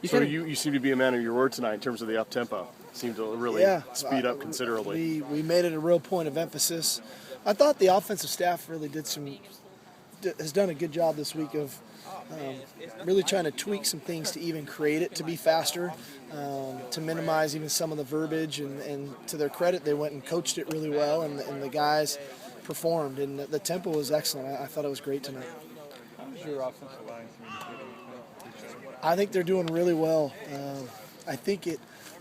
So you seem to be a man of your word tonight in terms of the up-tempo. Seemed to really speed up considerably. We made it a real point of emphasis. I thought the offensive staff really has done a good job this week of really trying to tweak some things to even create it to be faster, to minimize even some of the verbiage. And to their credit, they went and coached it really well, and the guys performed. And the tempo was excellent. I thought it was great tonight. How was your offensive line communicating? I think they're doing really well. I think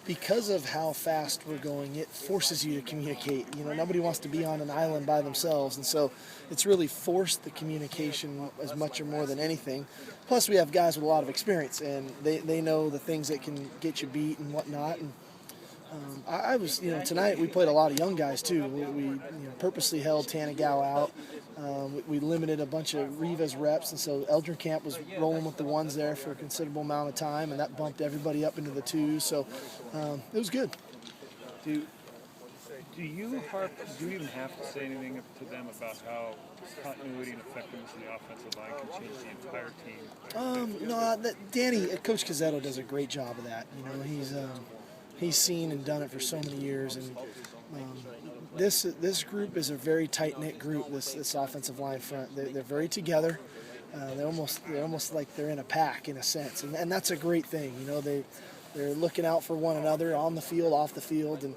because of how fast we're going, it forces you to communicate. Nobody wants to be on an island by themselves, and so it's really forced the communication as much or more than anything. Plus, we have guys with a lot of experience, and they know the things that can get you beat and whatnot. And I was, tonight we played a lot of young guys too. We purposely held Tanagao out. We limited a bunch of Rivas reps, and so Eldrenkamp was rolling with the ones there for a considerable amount of time, and that bumped everybody up into the twos. So it was good. Do you even have to say anything to them about how continuity and effectiveness of the offensive line can change the entire team? No, Danny, Coach Cazzetto does a great job of that. He's seen and done it for so many years, and this group is a very tight-knit group. This offensive line front, they're very together. They're almost like they're in a pack in a sense, and that's a great thing. They're looking out for one another on the field, off the field, and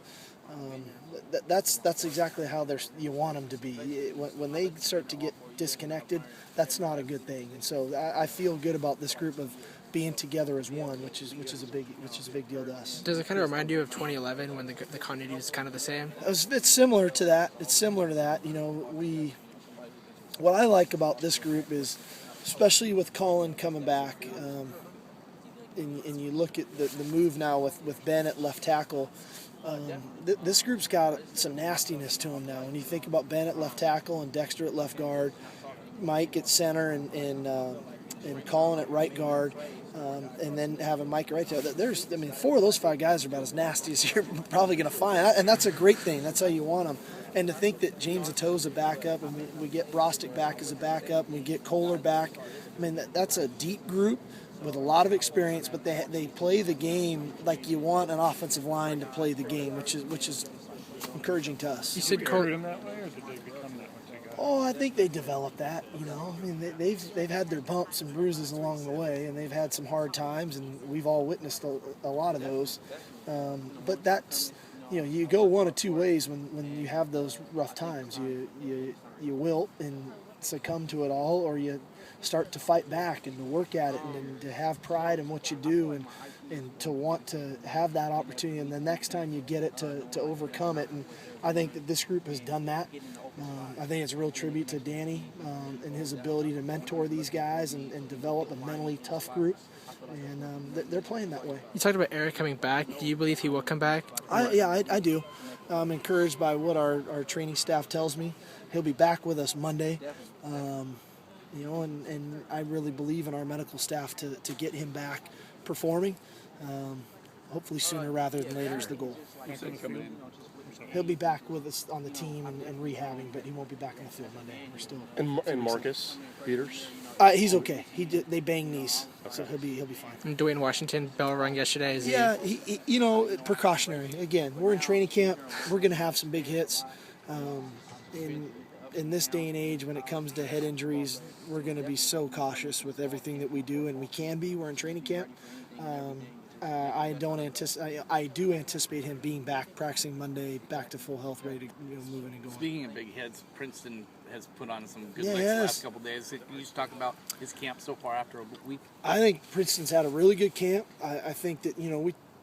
that's exactly how you want them to be. When they start to get disconnected, that's not a good thing. And so I feel good about this group of being together as one, which is a big deal to us. Does it kind of remind you of 2011 when the continuity is kind of the same? It's similar to that. What I like about this group is, especially with Colin coming back, and you look at the move now with Ben at left tackle. This group's got some nastiness to them now. When you think about Ben at left tackle and Dexter at left guard, Mike at center and Colin at right guard, and then having Mike at right tackle. Four of those five guys are about as nasty as you're probably going to find, and that's a great thing. That's how you want them. And to think that James Ato's a backup, and we get Brostick back as a backup, and we get Kohler back. That's a deep group with a lot of experience, but they play the game like you want an offensive line to play the game, which is encouraging to us. You said Kohler them that way, or did they become that once they got? Oh, I think they developed that. They've had their bumps and bruises along the way, and they've had some hard times, and we've all witnessed a lot of those. But that's you go one of two ways when you have those rough times. You wilt and succumb to it all, or you start to fight back and to work at it and to have pride in what you do and to want to have that opportunity, and the next time you get it to overcome it. And I think that this group has done that. I think it's a real tribute to Danny and his ability to mentor these guys and develop a mentally tough group. And they're playing that way. You talked about Eric coming back. Do you believe he will come back? I do. I'm encouraged by what our training staff tells me. He'll be back with us Monday. And I really believe in our medical staff to get him back performing. Hopefully sooner rather than later is the goal. He'll be back with us on the team and rehabbing, but he won't be back on the field Monday. We're still. And Marcus Peters? He's okay. They bang knees, so he'll be fine. And Dwayne Washington bell rung yesterday. He precautionary. Again, we're in training camp. We're going to have some big hits. In this day and age, when it comes to head injuries, we're going to be so cautious with everything that we do, and we can be. We're in training camp. I do anticipate him being back, practicing Monday, back to full health, ready to moving and going. Speaking of big hits, Princeton has put on some good licks the last couple of days. Can you just talk about his camp so far after a week? I think Princeton's had a really good camp. I think that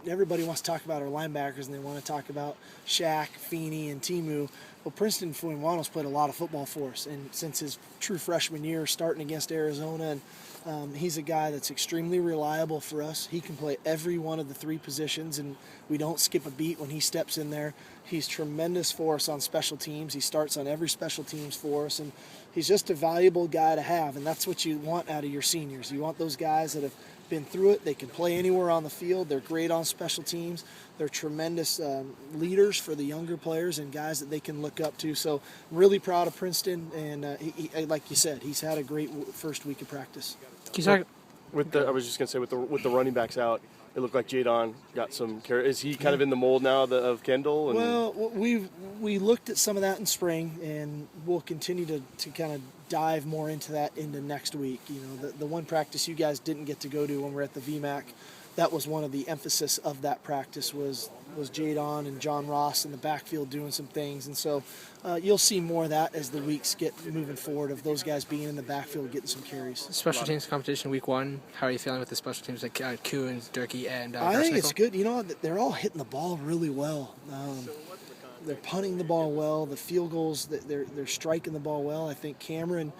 everybody wants to talk about our linebackers, and they want to talk about Shaq, Feeney, and Timu. Well, Princeton Fuimano's played a lot of football for us, and since his true freshman year, starting against Arizona, and he's a guy that's extremely reliable for us. He can play every one of the three positions, and we don't skip a beat when he steps in there. He's tremendous for us on special teams. He starts on every special teams for us, and he's just a valuable guy to have, and that's what you want out of your seniors. You want those guys that have been through it. They can play anywhere on the field. They're great on special teams. They're tremendous leaders for the younger players and guys that they can look up to. So really proud of Princeton, and he, like you said, he's had a great first week of practice. I was just gonna say with the running backs out, it looked like Jadon got some care. Is he kind of in the mold now of Kendall? Well, we looked at some of that in spring, and we'll continue to kind of dive more into that into next week. You know, the one practice you guys didn't get to go to when we were at the VMAC, that was one of the emphasis of that practice was Jadon and John Ross in the backfield doing some things, and so you'll see more of that as the weeks get moving forward of those guys being in the backfield getting some carries. Special teams competition week 1. How are you feeling with the special teams like Coons, Durkee, and I think it's good. You know, they're all hitting the ball really well. They're punting the ball well. The field goals, they're striking the ball well. I think Cameron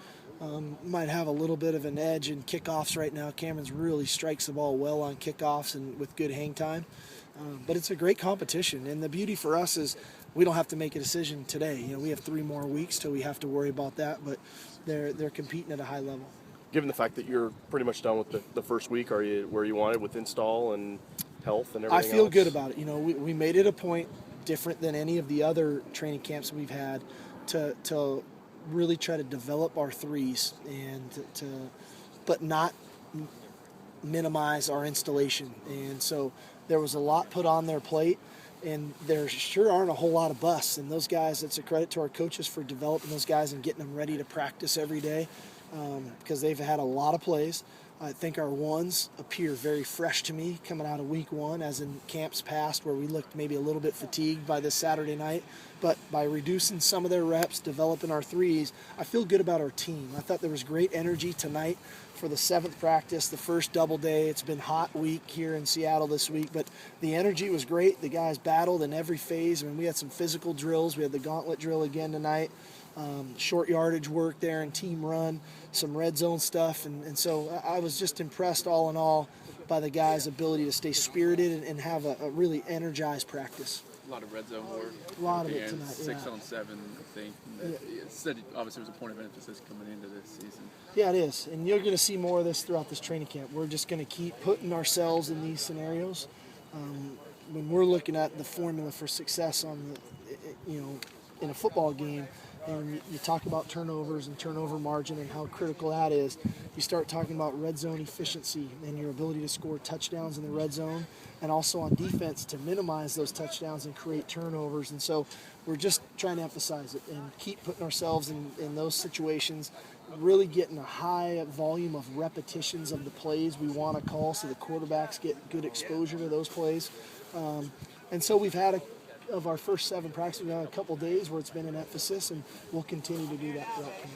might have a little bit of an edge in kickoffs right now. Cameron's really strikes the ball well on kickoffs and with good hang time. But it's a great competition, and the beauty for us is we don't have to make a decision today. You know, we have 3 more weeks till we have to worry about that, but they're competing at a high level. Given the fact that you're pretty much done with the first week, are you where you wanted with install and health and everything I feel else? good about it. You know, we made it a point, different than any of the other training camps we've had, to really try to develop our threes but not minimize our installation. And so there was a lot put on their plate, and there sure aren't a whole lot of busts. And those guys, it's a credit to our coaches for developing those guys and getting them ready to practice every day, because they've had a lot of plays. I think our ones appear very fresh to me coming out of week 1, as in camps past where we looked maybe a little bit fatigued by this Saturday night. But by reducing some of their reps, developing our threes, I feel good about our team. I thought there was great energy tonight for the 7th practice, the first double day. It's been a hot week here in Seattle this week, but the energy was great. The guys battled in every phase. I mean, we had some physical drills. We had the gauntlet drill again tonight. Short yardage work there and team run, some red zone stuff. And so I was just impressed all in all by the guys' ability to stay spirited and have a really energized practice. A lot of red zone work. A lot of it and tonight, 6 yeah. on 7, I think. It said obviously it was a point of emphasis coming into this season. Yeah, it is. And you're going to see more of this throughout this training camp. We're just going to keep putting ourselves in these scenarios. When we're looking at the formula for success in a football game, and you talk about turnovers and turnover margin and how critical that is, you start talking about red zone efficiency and your ability to score touchdowns in the red zone, and also on defense to minimize those touchdowns and create turnovers. And so we're just trying to emphasize it and keep putting ourselves in those situations, really getting a high volume of repetitions of the plays we want to call so the quarterbacks get good exposure to those plays. And so we've had of our first 7 practices, we've had a couple days where it's been an emphasis, and we'll continue to do that throughout camp.